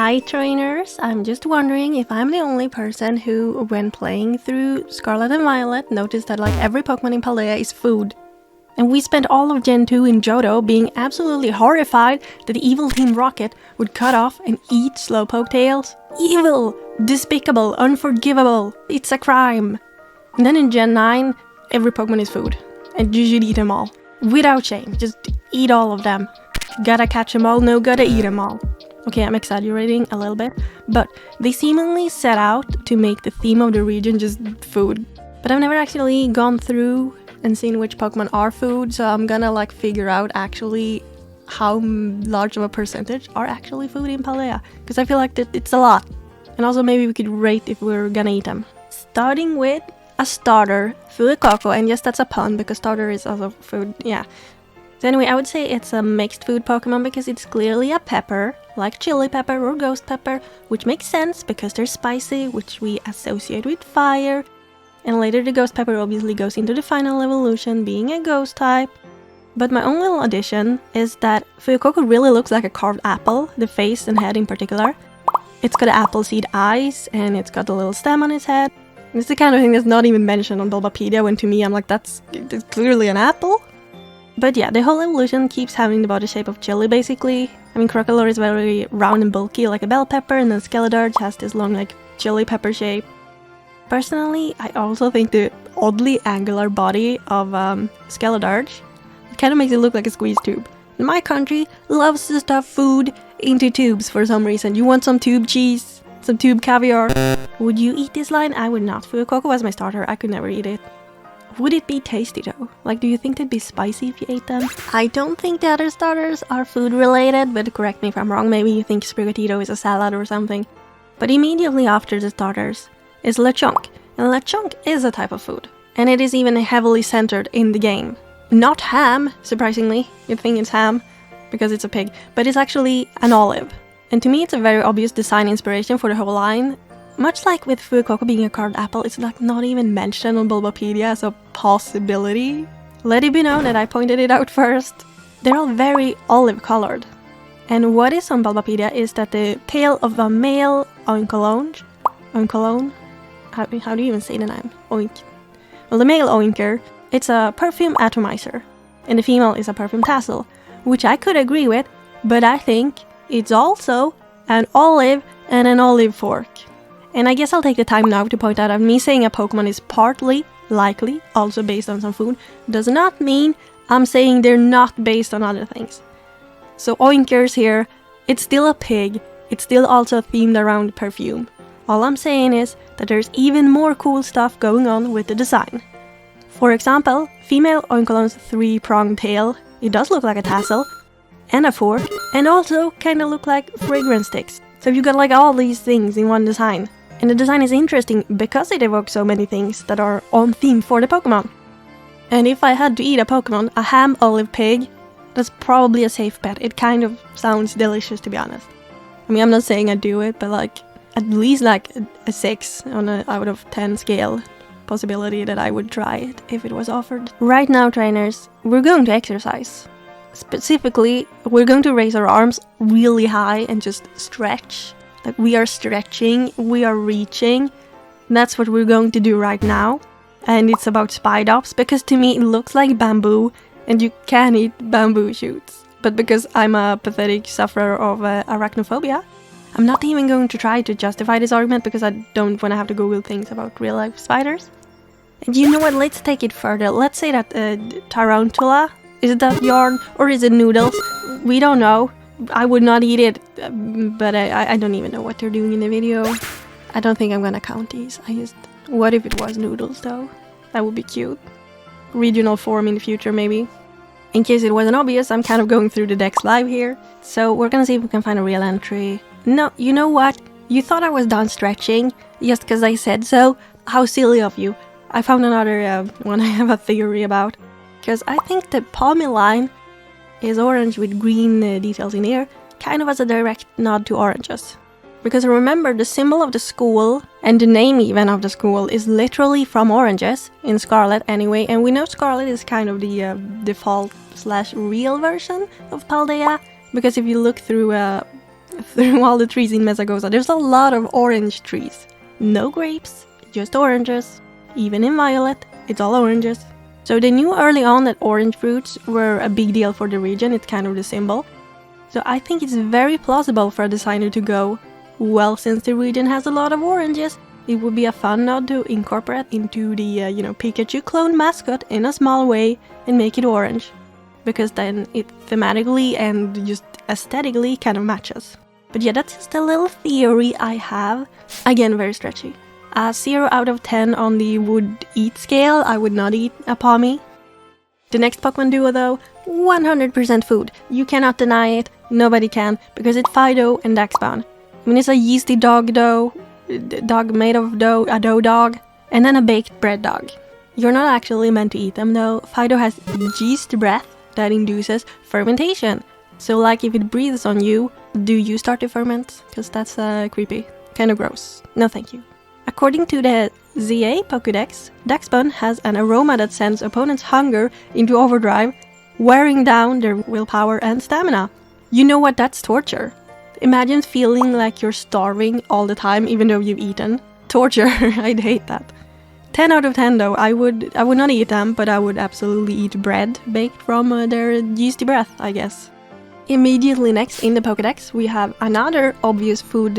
Hi trainers, I'm just wondering if I'm the only person who, when playing through Scarlet and Violet, noticed that like every Pokemon in Paldea is food. And we spent all of Gen 2 in Johto being absolutely horrified that the evil Team Rocket would cut off and eat Slowpoke tails. Evil! Despicable! Unforgivable! It's a crime! And then in Gen 9, every Pokemon is food. And you should eat them all. Without shame, just eat all of them. Gotta catch them all, no gotta eat them all. Okay, I'm exaggerating a little bit, but they seemingly set out to make the theme of the region just food. But I've never actually gone through and seen which Pokemon are food, so I'm gonna like figure out actually how large of a percentage are actually food in Paldea, because I feel like that it's a lot. And also maybe we could rate if we're gonna eat them. Starting with a starter, Fuecoco, and yes, that's a pun because starter is also food, yeah. So anyway, I would say it's a mixed food Pokemon because it's clearly a pepper, like chili pepper or ghost pepper, which makes sense because they're spicy, which we associate with fire. And later the ghost pepper obviously goes into the final evolution, being a ghost type. But my own little addition is that Fuecoco really looks like a carved apple, the face and head in particular. It's got apple seed eyes, and it's got a little stem on its head. And it's the kind of thing that's not even mentioned on Bulbapedia, when to me I'm like, that's clearly an apple. But yeah, the whole evolution keeps having the body shape of chili, basically. I mean, Crocodile is very round and bulky, like a bell pepper, and then Skeledirge has this long, like, chili pepper shape. Personally, I also think the oddly angular body of Skeledirge kind of makes it look like a squeeze tube. And my country loves to stuff food into tubes for some reason. You want some tube cheese? Some tube caviar? Would you eat this line? I would not. Fuecoco was my starter. I could never eat it. Would it be tasty though? Like, do you think they'd be spicy if you ate them? I don't think the other starters are food related, but correct me if I'm wrong, maybe you think Sprigatito is a salad or something. But immediately after the starters is Lechonk, and Lechonk is a type of food. And it is even heavily centered in the game. Not ham, surprisingly. You'd think it's ham, because it's a pig, but it's actually an olive. And to me it's a very obvious design inspiration for the whole line. Much like with Fuecoco being a carved apple, it's like not even mentioned on Bulbapedia as a possibility. Let it be known that I pointed it out first. They're all very olive colored. And what is on Bulbapedia is that the tail of a male Oinkolone? How do you even say the name? Oink. Well, the male Oinker, it's a perfume atomizer. And the female is a perfume tassel, which I could agree with, but I think it's also an olive and an olive fork. And I guess I'll take the time now to point out that me saying a Pokemon is partly, likely, also based on some food, does not mean I'm saying they're not based on other things. So Oinkers here, it's still a pig, it's still also themed around perfume. All I'm saying is that there's even more cool stuff going on with the design. For example, female Oinkolone's three-pronged tail, it does look like a tassel, and a fork, and also kinda look like fragrance sticks. So you got like all these things in one design. And the design is interesting because it evokes so many things that are on theme for the Pokemon. And if I had to eat a Pokemon, a ham olive pig, that's probably a safe bet. It kind of sounds delicious, to be honest. I mean, I'm not saying I'd do it, but like at least like a 6 on a out of 10 scale possibility that I would try it if it was offered. Right now, trainers, we're going to exercise. Specifically, we're going to raise our arms really high and just stretch. Like, we are stretching, we are reaching. That's what we're going to do right now. And it's about Spidops, because to me it looks like bamboo, and you can eat bamboo shoots. But because I'm a pathetic sufferer of arachnophobia, I'm not even going to try to justify this argument because I don't want to have to Google things about real life spiders. And you know what, let's take it further. Let's say that Tarantula, is that yarn or is it noodles? We don't know. I would not eat it, but I don't even know what they're doing in the video. I don't think I'm gonna count these. What if it was noodles though? That would be cute. Regional form in the future maybe. In case it wasn't obvious, I'm kind of going through the decks live here. So we're gonna see if we can find a real entry. No, you know what? You thought I was done stretching just because I said so? How silly of you. I found another one I have a theory about. Because I think the Palmy line is orange with green details in here, kind of as a direct nod to oranges. Because remember, the symbol of the school, and the name even of the school, is literally from oranges, in Scarlet anyway, and we know Scarlet is kind of the default/real version of Paldea, because if you look through through all the trees in Mesagoza. There's a lot of orange trees. No grapes, just oranges. Even in Violet, it's all oranges. So they knew early on that orange fruits were a big deal for the region. It's kind of the symbol. So I think it's very plausible for a designer to go, well, since the region has a lot of oranges, it would be a fun nod to incorporate into the, Pikachu clone mascot in a small way and make it orange. Because then it thematically and just aesthetically kind of matches. But yeah, that's just a little theory I have. Again, very stretchy. 0 out of 10 on the would eat scale. I would not eat a Pommy. The next Pokemon duo though, 100% food. You cannot deny it, nobody can, because it's Fido and Daxbon. I mean, it's a yeasty dog made of dough, a dough dog, and then a baked bread dog. You're not actually meant to eat them though. Fido has yeast breath that induces fermentation. So like if it breathes on you, do you start to ferment? Because that's creepy. Kind of gross. No thank you. According to the ZA Pokédex, Daxbon has an aroma that sends opponents' hunger into overdrive, wearing down their willpower and stamina. You know what? That's torture. Imagine feeling like you're starving all the time even though you've eaten. Torture. I'd hate that. 10 out of 10 though. I would not eat them, but I would absolutely eat bread baked from their yeasty breath, I guess. Immediately next in the Pokédex, we have another obvious food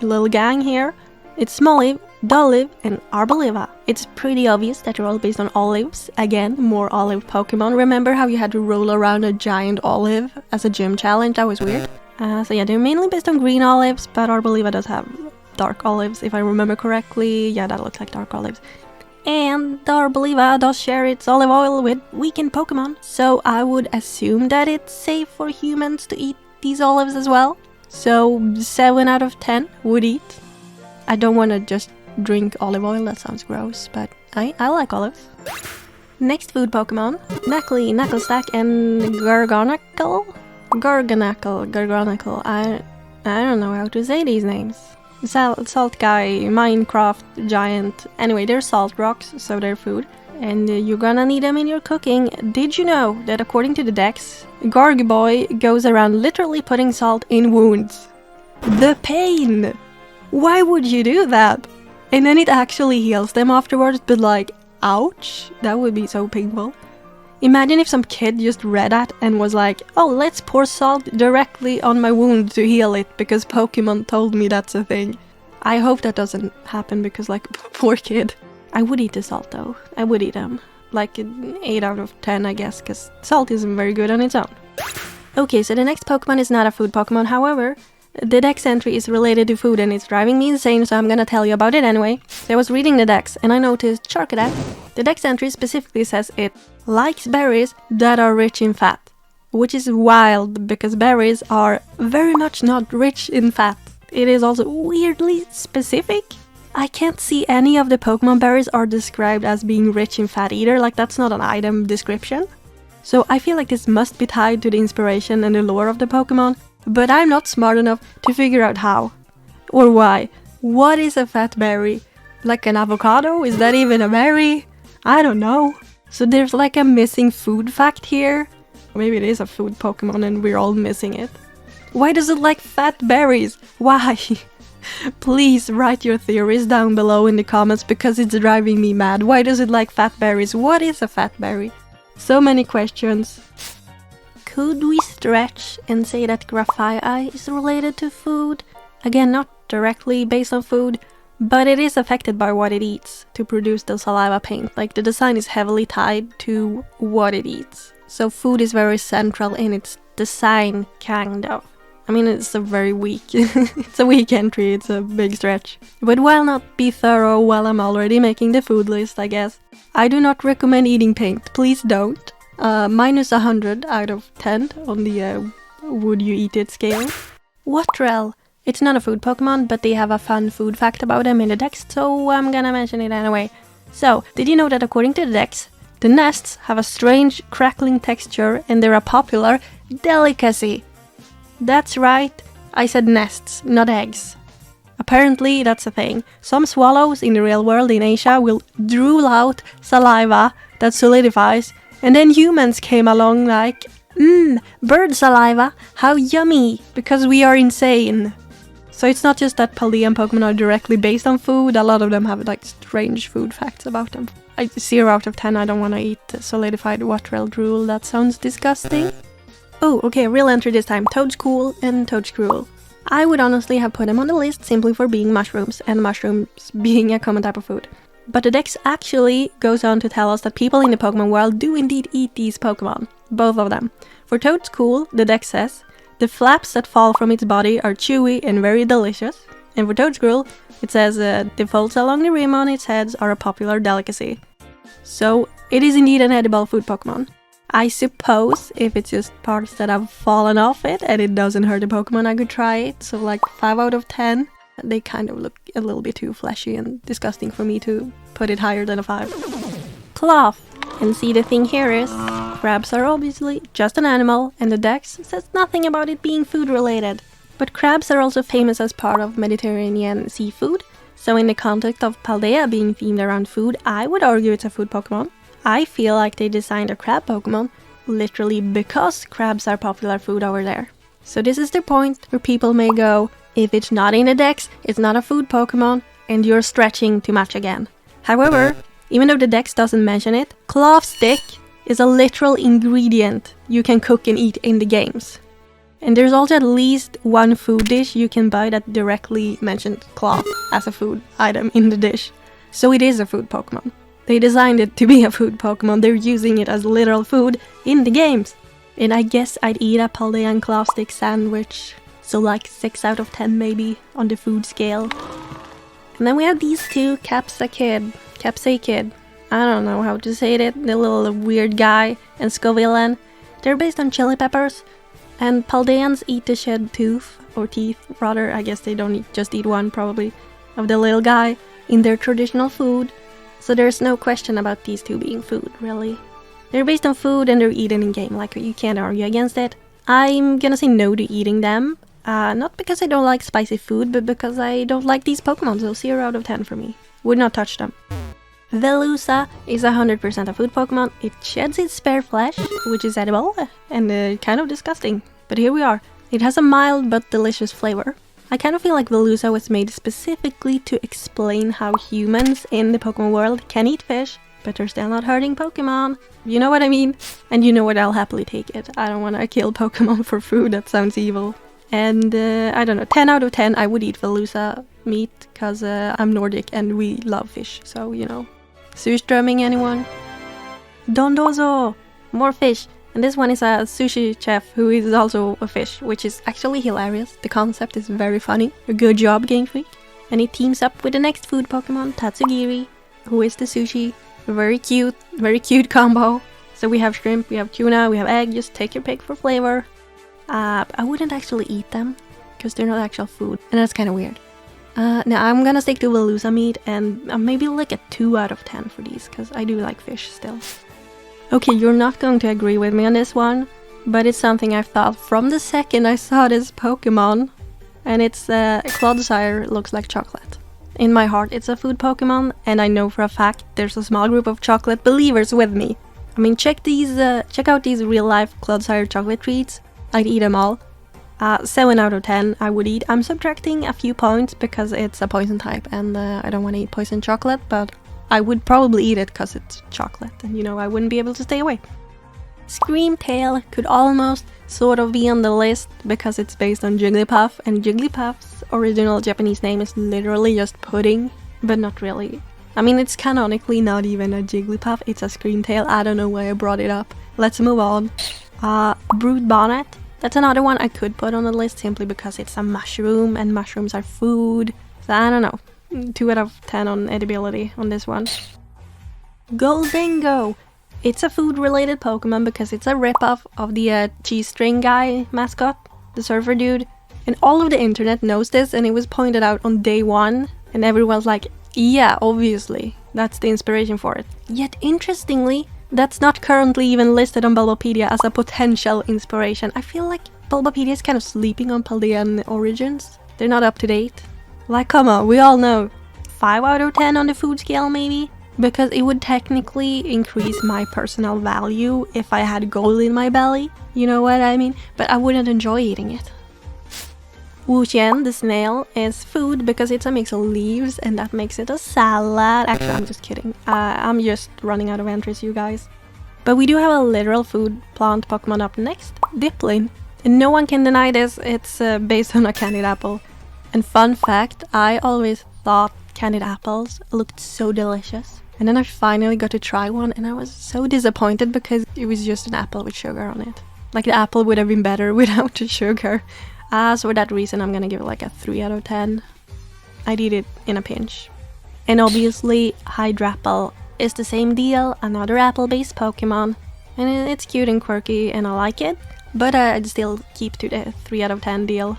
little gang here. It's Smoliv, Dolliv, and Arboliva. It's pretty obvious that they're all based on olives. Again, more olive Pokemon. Remember how you had to roll around a giant olive as a gym challenge? That was weird. So yeah, they're mainly based on green olives, but Arboliva does have dark olives, if I remember correctly. Yeah, that looks like dark olives. And the Arboliva does share its olive oil with weakened Pokemon, so I would assume that it's safe for humans to eat these olives as well. So 7 out of 10 would eat. I don't want to just drink olive oil, that sounds gross, but I like olives. Next food Pokemon, Knuckly, Knucklestack, and Gargonacle? Gargonacle, I don't know how to say these names. Salt guy, Minecraft giant, anyway, they're salt rocks, so they're food. And you're gonna need them in your cooking. Did you know that according to the Dex, Gargoboy goes around literally putting salt in wounds? The pain! Why would you do that? And then it actually heals them afterwards, but like, ouch, that would be so painful. Imagine if some kid just read that and was like, oh, let's pour salt directly on my wound to heal it because Pokemon told me that's a thing. I hope that doesn't happen because like, poor kid. I would eat the salt though. I would eat them. Like 8 out of 10 I guess, because salt isn't very good on its own. Okay, so the next Pokemon is not a food Pokemon, however, the Dex entry is related to food and it's driving me insane, so I'm gonna tell you about it anyway. So I was reading the Dex and I noticed Charcadet. The Dex entry specifically says it likes berries that are rich in fat. Which is wild because berries are very much not rich in fat. It is also weirdly specific. I can't see any of the Pokemon berries are described as being rich in fat either, like that's not an item description. So I feel like this must be tied to the inspiration and the lore of the Pokemon. But I'm not smart enough to figure out how. Or why. What is a fat berry? Like an avocado? Is that even a berry? I don't know. So there's like a missing food fact here. Maybe it is a food Pokemon and we're all missing it. Why does it like fat berries? Why? Please write your theories down below in the comments because it's driving me mad. Why does it like fat berries? What is a fat berry? So many questions. Could we stretch and say that Graphii is related to food? Again, not directly based on food, but it is affected by what it eats to produce the saliva paint. Like the design is heavily tied to what it eats. So food is very central in its design, kind of. I mean, it's a very weak, it's a weak entry, it's a big stretch. But why not be thorough while I'm already making the food list, I guess? I do not recommend eating paint, please don't. Minus 100 out of 10 on the would you eat it scale. Watrel. It's not a food Pokemon, but they have a fun food fact about them in the Dex, so I'm gonna mention it anyway. So, did you know that according to the Dex, the nests have a strange crackling texture and they're a popular delicacy? That's right, I said nests, not eggs. Apparently that's a thing. Some swallows in the real world in Asia will drool out saliva that solidifies. And then humans came along like, Bird saliva, how yummy, because we are insane. So it's not just that Paldean Pokémon are directly based on food, a lot of them have like strange food facts about them. 0 out of 10, I don't want to eat solidified Watrel drool, that sounds disgusting. Oh, okay, real entry this time, Toadskool and Toadskruel. I would honestly have put them on the list simply for being mushrooms, and mushrooms being a common type of food. But the dex actually goes on to tell us that people in the Pokemon world do indeed eat these Pokemon, both of them. For Toadskool, the dex says, the flaps that fall from its body are chewy and very delicious. And for Toadskruel, it says the folds along the rim on its heads are a popular delicacy. So it is indeed an edible food Pokemon. I suppose if it's just parts that have fallen off it and it doesn't hurt the Pokemon, I could try it. So like 5 out of 10. They kind of look a little bit too fleshy and disgusting for me to put it higher than a 5. Cloth. And see, the thing here is, crabs are obviously just an animal, and the dex says nothing about it being food related. But crabs are also famous as part of Mediterranean seafood, so in the context of Paldea being themed around food, I would argue it's a food Pokemon. I feel like they designed a crab Pokemon literally because crabs are popular food over there. So this is the point where people may go, if it's not in the dex, it's not a food Pokemon, and you're stretching too much again. However, even though the dex doesn't mention it, clove stick is a literal ingredient you can cook and eat in the games. And there's also at least one food dish you can buy that directly mentioned clove as a food item in the dish. So it is a food Pokemon. They designed it to be a food Pokemon, they're using it as literal food in the games. And I guess I'd eat a Paldean clove stick sandwich, so like 6 out of 10 maybe on the food scale. And then we have these two, Capsakid, I don't know how to say it, the little weird guy, and Scovillain. They're based on chili peppers, and Paldeans eat the shed tooth, or teeth rather, I guess they don't just eat one probably, of the little guy in their traditional food. So there's no question about these two being food, really. They're based on food and they're eaten in game, like you can't argue against it. I'm gonna say no to eating them. Not because I don't like spicy food, but because I don't like these Pokemon, so 0 out of 10 for me. Would not touch them. Velusa is 100% a food Pokemon. It sheds its spare flesh, which is edible, and kind of disgusting. But here we are. It has a mild but delicious flavor. I kind of feel like Velusa was made specifically to explain how humans in the Pokemon world can eat fish, but they're still not hurting Pokemon. You know what I mean? And you know what, I'll happily take it. I don't want to kill Pokemon for food, that sounds evil. And I don't know, 10 out of 10 I would eat Velusa meat, because I'm Nordic and we love fish, so you know. Surströmming, anyone? Dondozo! More fish! And this one is a sushi chef who is also a fish, which is actually hilarious. The concept is very funny. A good job, Game Freak. And it teams up with the next food Pokemon, Tatsugiri, who is the sushi. Very cute combo. So we have shrimp, we have tuna, we have egg, just take your pick for flavor. I wouldn't actually eat them, because they're not actual food, and that's kind of weird. Now I'm gonna stick to Velusa meat, and maybe like a 2 out of 10 for these, because I do like fish still. Okay, you're not going to agree with me on this one, but it's something I've thought from the second I saw this Pokemon, and it's Clodsire looks like chocolate. In my heart, it's a food Pokemon, and I know for a fact there's a small group of chocolate believers with me. I mean, check out these real-life Clodsire chocolate treats. I'd eat them all. 7 out of 10 I would eat. I'm subtracting a few points because it's a poison type, and I don't want to eat poison chocolate, but I would probably eat it because it's chocolate, and you know, I wouldn't be able to stay away. Screamtail could almost sort of be on the list because it's based on Jigglypuff, and Jigglypuff's original Japanese name is literally just pudding, but not really. I mean, it's canonically not even a Jigglypuff, it's a Screamtail. I don't know why I brought it up. Let's move on. Brood Bonnet. That's another one I could put on the list simply because it's a mushroom, and mushrooms are food. So I don't know. 2 out of 10 on edibility on this one. Goldingo! It's a food-related Pokemon because it's a ripoff of the cheese string guy mascot, the surfer dude. And all of the internet knows this, and it was pointed out on day 1, and everyone's like, yeah, obviously, that's the inspiration for it. Yet interestingly, that's not currently even listed on Bulbapedia as a potential inspiration. I feel like Bulbapedia is kind of sleeping on Paldean origins. They're not up to date. Like, come on, we all know. 5 out of 10 on the food scale, maybe? because it would technically increase my personal value if I had gold in my belly. You know what I mean? But I wouldn't enjoy eating it. Wuxian, the snail, is food because it's a mix of leaves and that makes it a salad. Actually, I'm just kidding. I'm just running out of entries, you guys. But we do have a literal food plant Pokemon up next, Dipplin. And no one can deny this, it's based on a candied apple. And fun fact, I always thought candied apples looked so delicious. And then I finally got to try one and I was so disappointed because it was just an apple with sugar on it. Like the apple would have been better without the sugar. So for that reason I'm gonna give it like a 3 out of 10. I'd eat it in a pinch. And obviously Hydrapple is the same deal, another apple-based Pokemon. And it's cute and quirky and I like it, but I'd still keep to the 3 out of 10 deal.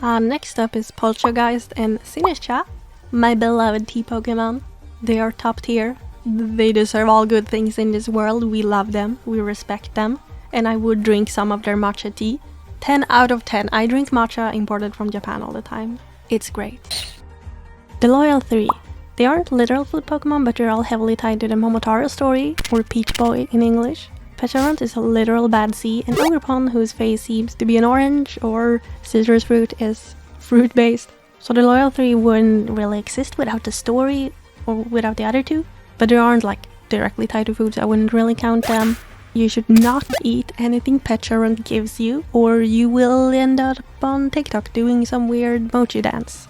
Next up is Poltergeist and Sinistcha, my beloved tea Pokemon. They are top tier. They deserve all good things in this world. We love them, we respect them, and I would drink some of their matcha tea. 10 out of 10. I drink matcha imported from Japan all the time. It's great. The Loyal 3. They aren't literal food Pokemon, but they're all heavily tied to the Momotaro story, or Peach Boy in English. Pecharunt is a literal bad sea, and Ogerpon, whose face seems to be an orange, or citrus fruit, is fruit-based. So the Loyal 3 wouldn't really exist without the story, or without the other two. But they aren't like directly tied to food, so I wouldn't really count them. You should not eat anything Pecharunt gives you, or you will end up on TikTok doing some weird mochi dance.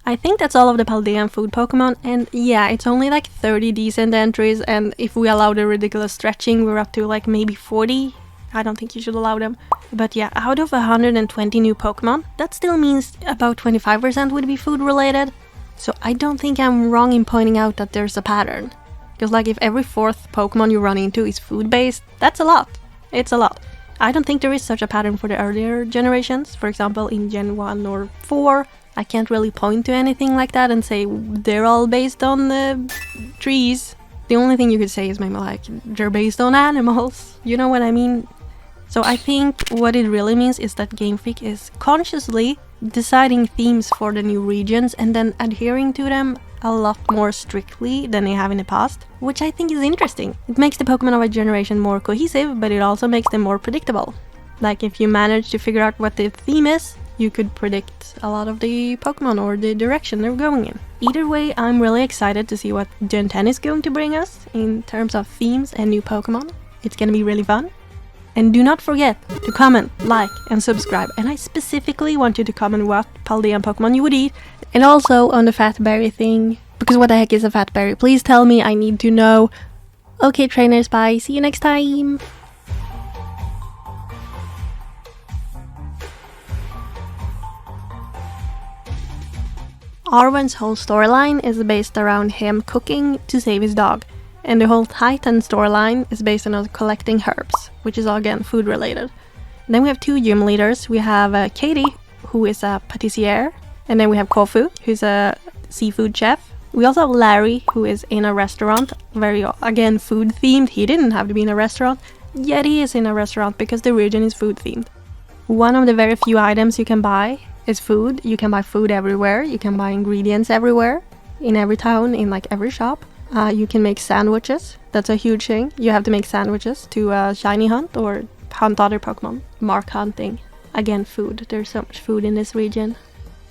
I think that's all of the Paldean food Pokemon, and yeah, it's only like 30 decent entries, and if we allow the ridiculous stretching, we're up to like maybe 40. I don't think you should allow them. But yeah, out of 120 new Pokemon, that still means about 25% would be food related. So I don't think I'm wrong in pointing out that there's a pattern. Because like if every 4th Pokemon you run into is food-based, that's a lot. It's a lot. I don't think there is such a pattern for the earlier generations. For example, in Gen 1 or 4, I can't really point to anything like that and say they're all based on the trees. The only thing you could say is maybe like they're based on animals. You know what I mean? So I think what it really means is that Game Freak is consciously deciding themes for the new regions and then adhering to them a lot more strictly than they have in the past, which I think is interesting. It makes the Pokemon of a generation more cohesive, but it also makes them more predictable. Like if you manage to figure out what the theme is, you could predict a lot of the Pokemon or the direction they're going in. Either way, I'm really excited to see what Gen 10 is going to bring us in terms of themes and new Pokemon. It's gonna be really fun. And do not forget to comment, like, and subscribe. And I specifically want you to comment what Paldean Pokemon you would eat. And also on the fat berry thing. Because what the heck is a fat berry? Please tell me, I need to know. Okay, trainers, bye. See you next time. Arwen's whole storyline is based around him cooking to save his dog. And the whole Titan storyline is based on us collecting herbs, which is again food related. And then we have 2 gym leaders. We have Katie, who is a patissiere, and then we have Kofu, who's a seafood chef. We also have Larry, who is in a restaurant, very again food themed. He didn't have to be in a restaurant, yet he is in a restaurant because the region is food themed. One of the very few items you can buy is food. You can buy food everywhere. You can buy ingredients everywhere, in every town, in like every shop. You can make sandwiches. That's a huge thing. You have to make sandwiches to shiny hunt or hunt other Pokemon. Mark hunting. Again, food. There's so much food in this region.